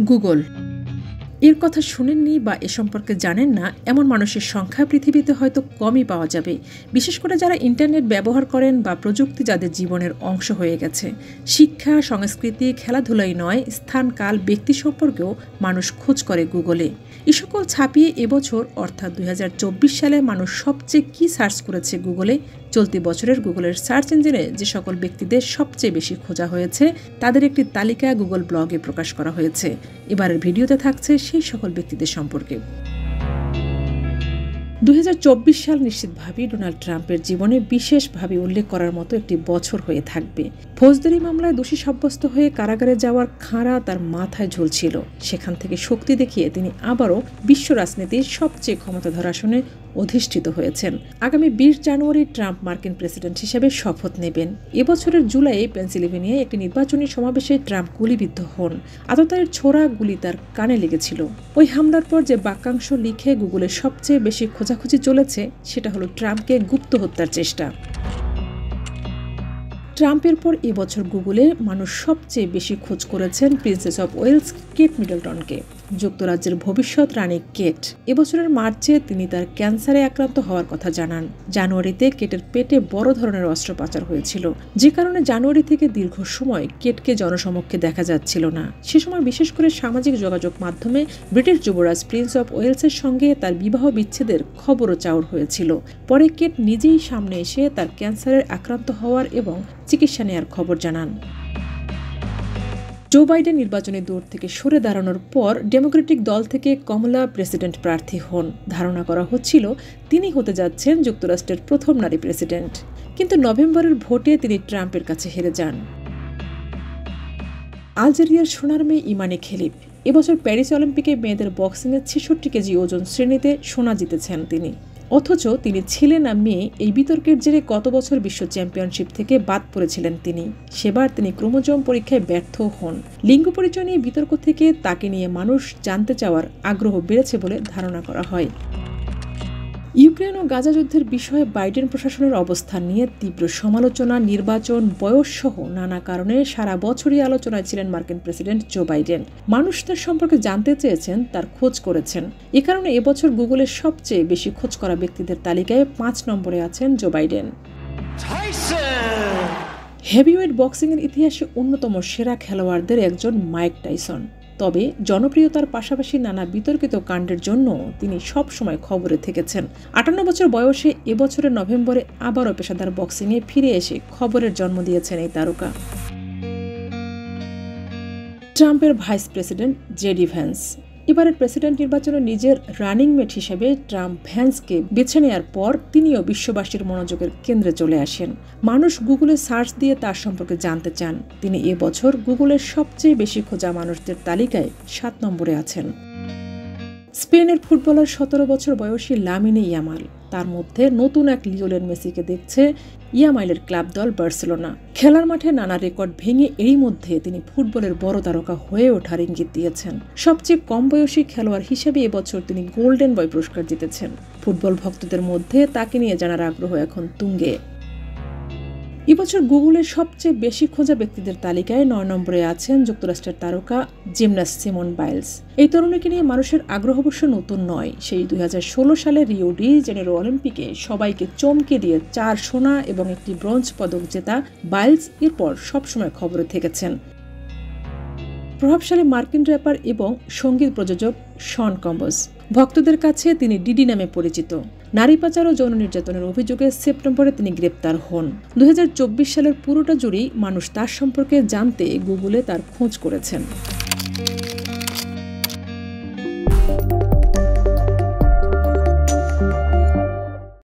Google. এর কথা শুনেননি বা এ সম্পর্কে জানেন না এমন মানুষের সংখ্যা পৃথিবীতে হয়তো কমই পাওয়া যাবে, বিশেষ করে যারা ইন্টারনেট ব্যবহার করেন বা প্রযুক্তি যাদের জীবনের অংশ হয়ে গেছে। শিক্ষা, সংস্কৃতি, খেলাধুলাই নয়, স্থান, কাল, ব্যক্তি সম্পর্কেও মানুষ খোঁজ করে গুগলে। এ সকল ছাপিয়ে এবছর অর্থাৎ 2024 সালে মানুষ সবচেয়ে কি সার্চ করেছে গুগলে। চলতি বছরের গুগলের সার্চ ইঞ্জিনে যে সকল ব্যক্তিদের সবচেয়ে বেশি খোঁজা হয়েছে তাদের একটি তালিকা গুগল ব্লগে প্রকাশ করা হয়েছে। এবারের ভিডিওতে থাকছে সেই সকল ব্যক্তিদের সম্পর্কে। 2024 সাল নিশ্চিতভাবেই ডোনাল্ড ট্রাম্পের জীবনে বিশেষভাবে উল্লেখ করার মতো একটি বছর হয়ে থাকবে। ফৌজদারি মামলায় দোষী সাব্যস্ত হয়ে কারাগারে যাওয়ার খাঁড়া তার মাথায় ঝুলছিল। সেখান থেকে শক্তি দেখিয়ে তিনি আবারও বিশ্ব রাজনীতির সবচেয়ে ক্ষমতাধর আসনে অধিষ্ঠিত হয়েছেন। আগামী 20 জানুয়ারি ট্রাম্প মার্কিন প্রেসিডেন্ট হিসেবে শপথ নেবেন। এবছরের জুলাইয়ে পেনসিলভেনিয়ায় একটি নির্বাচনী সমাবেশে ট্রাম্প গুলিবিদ্ধ হন। আততায়ীর ছোড়া গুলি তার কানে লেগেছিল। ওই হামলার পর যে বাক্যাংশ লিখে গুগলের সবচেয়ে বেশি খোঁজাখুঁজি চলেছে সেটা হলো ট্রাম্পকে গুপ্ত হত্যার চেষ্টা। ট্রাম্পের পর এবছর গুগলে মানুষ সবচেয়ে বেশি খোঁজ করেছেন প্রিন্সেস অব ওয়েলস কেট মিডলটনকে, যুক্তরাজ্যের ভবিষ্যৎ রানী কেট। এবছরের মার্চে তিনি তার ক্যান্সারে আক্রান্ত হওয়ার কথা জানান। জানুয়ারিতে কেটের পেটে বড় ধরনের অস্ত্রোপচার হয়েছিল, যে কারণে জানুয়ারি থেকে দীর্ঘ সময় কেটকে জনসমক্ষে দেখা যাচ্ছিল না। সে সময় বিশেষ করে সামাজিক যোগাযোগ মাধ্যমে ব্রিটিশ যুবরাজ প্রিন্স অব ওয়েলসের সঙ্গে তার বিবাহ বিচ্ছেদের খবরও চাউর হয়েছিল। পরে কেট নিজেই সামনে এসে তার ক্যান্সারের আক্রান্ত হওয়ার এবং চিকিৎসা নেয়ার খবর জানান। জো বাইডেন নির্বাচনী দৌড় থেকে সরে দাঁড়ানোর পর ডেমোক্রেটিক দল থেকে কমলা প্রেসিডেন্ট প্রার্থী হন। ধারণা করা হচ্ছিল তিনি হতে যাচ্ছেন যুক্তরাষ্ট্রের প্রথম নারী প্রেসিডেন্ট, কিন্তু নভেম্বরের ভোটে তিনি ট্রাম্পের কাছে হেরে যান। আলজেরিয়ার সোনার মেয়ে ইমানে খেলিফ এবছর প্যারিস অলিম্পিকে মেয়েদের বক্সিংয়ে 66 কেজি ওজন শ্রেণীতে সোনা জিতেছেন তিনি। অথচ তিনি ছেলে না মেয়ে এই বিতর্কের জেরে গত বছর বিশ্ব চ্যাম্পিয়নশিপ থেকে বাদ পড়েছিলেন তিনি। সেবার তিনি ক্রোমোজোম পরীক্ষায় ব্যর্থ হন। লিঙ্গ পরিচয় নিয়ে বিতর্ক থেকে তাকে নিয়ে মানুষ জানতে চাওয়ার আগ্রহ বেড়েছে বলে ধারণা করা হয়। ইউক্রেন ও গাজা যুদ্ধের বিষয়ে বাইডেন প্রশাসনের অবস্থান নিয়ে তীব্র সমালোচনা, নির্বাচন, বয়স সহ নানা কারণে সারা বছরই আলোচনায় ছিলেন মার্কিন প্রেসিডেন্ট জো বাইডেন। মানুষ তার সম্পর্কে জানতে চেয়েছেন, তার খোঁজ করেছেন। এ কারণে এবছর গুগলের সবচেয়ে বেশি খোঁজ করা ব্যক্তিদের তালিকায় 5 নম্বরে আছেন জো বাইডেন। হেভিওয়েট বক্সিংয়ের ইতিহাসে অন্যতম সেরা খেলোয়াড়দের একজন মাইক টাইসন। তবে জনপ্রিয়তার পাশাপাশি নানা বিতর্কিত কাণ্ডের জন্য তিনি সব সময় খবরে থেকেছেন। 58 বছর বয়সে এবছরের নভেম্বরে আবারও পেশাদার বক্সিংয়ে ফিরে এসে খবরের জন্ম দিয়েছেন এই তারকা। ট্রাম্পের ভাইস প্রেসিডেন্ট জেডি ভ্যান্স এবারের প্রেসিডেন্ট নির্বাচনে নিজের রানিং মেট হিসেবে ট্রাম্প ভ্যান্সকে বেছে নেওয়ার পর তিনিও বিশ্ববাসীর মনোযোগের কেন্দ্রে চলে আসেন। মানুষ গুগলে সার্চ দিয়ে তার সম্পর্কে জানতে চান। তিনি এবছর গুগলের সবচেয়ে বেশি খোঁজা মানুষদের তালিকায় 7 নম্বরে আছেন। স্পেনের ফুটবলার 17 বছর বয়সী লামিনে ইয়ামাল, তার মধ্যে নতুন এক লিওনেল মেসিকে দেখছে ইয়ামাইলের ক্লাব দল বার্সেলোনা। খেলার মাঠে নানা রেকর্ড ভেঙে এরই মধ্যে তিনি ফুটবলের বড় তারকা হয়ে ওঠার ইঙ্গিত দিয়েছেন। সবচেয়ে কম বয়সী খেলোয়াড় হিসেবে এবছর তিনি গোল্ডেন বয় পুরস্কার জিতেছেন। ফুটবল ভক্তদের মধ্যে তাকে নিয়ে জানার আগ্রহ এখন তুঙ্গে। এবছর গুগলের সবচেয়ে বেশি খোঁজা ব্যক্তিদের তালিকায় 9 নম্বরে আছেন যুক্তরাষ্ট্রের তারকা জিমন্যাস্ট সিমন বাইলস। এই তরুণীকে নিয়ে মানুষের আগ্রহ অবশ্য নতুন নয়। সেই 2016 সালে রিও ডি জেনেরো অলিম্পিকে সবাইকে চমকে দিয়ে 4 সোনা এবং 1 ব্রোঞ্জ পদক জেতা বাইলস এরপর সবসময় খবরে থেকেছেন। প্রভাবশালী মার্কিন র্যাপার এবং সঙ্গীত প্রযোজক শন কম্বোজ। ভক্তদের কাছে তিনি ডিডি নামে পরিচিত। নারী পাচার ও যৌন নির্যাতনের অভিযোগে সেপ্টেম্বরে তিনি গ্রেপ্তার হন। 2024 সালের পুরোটা জুড়েই মানুষ তার সম্পর্কে জানতে গুগলে তার খোঁজ করেছেন।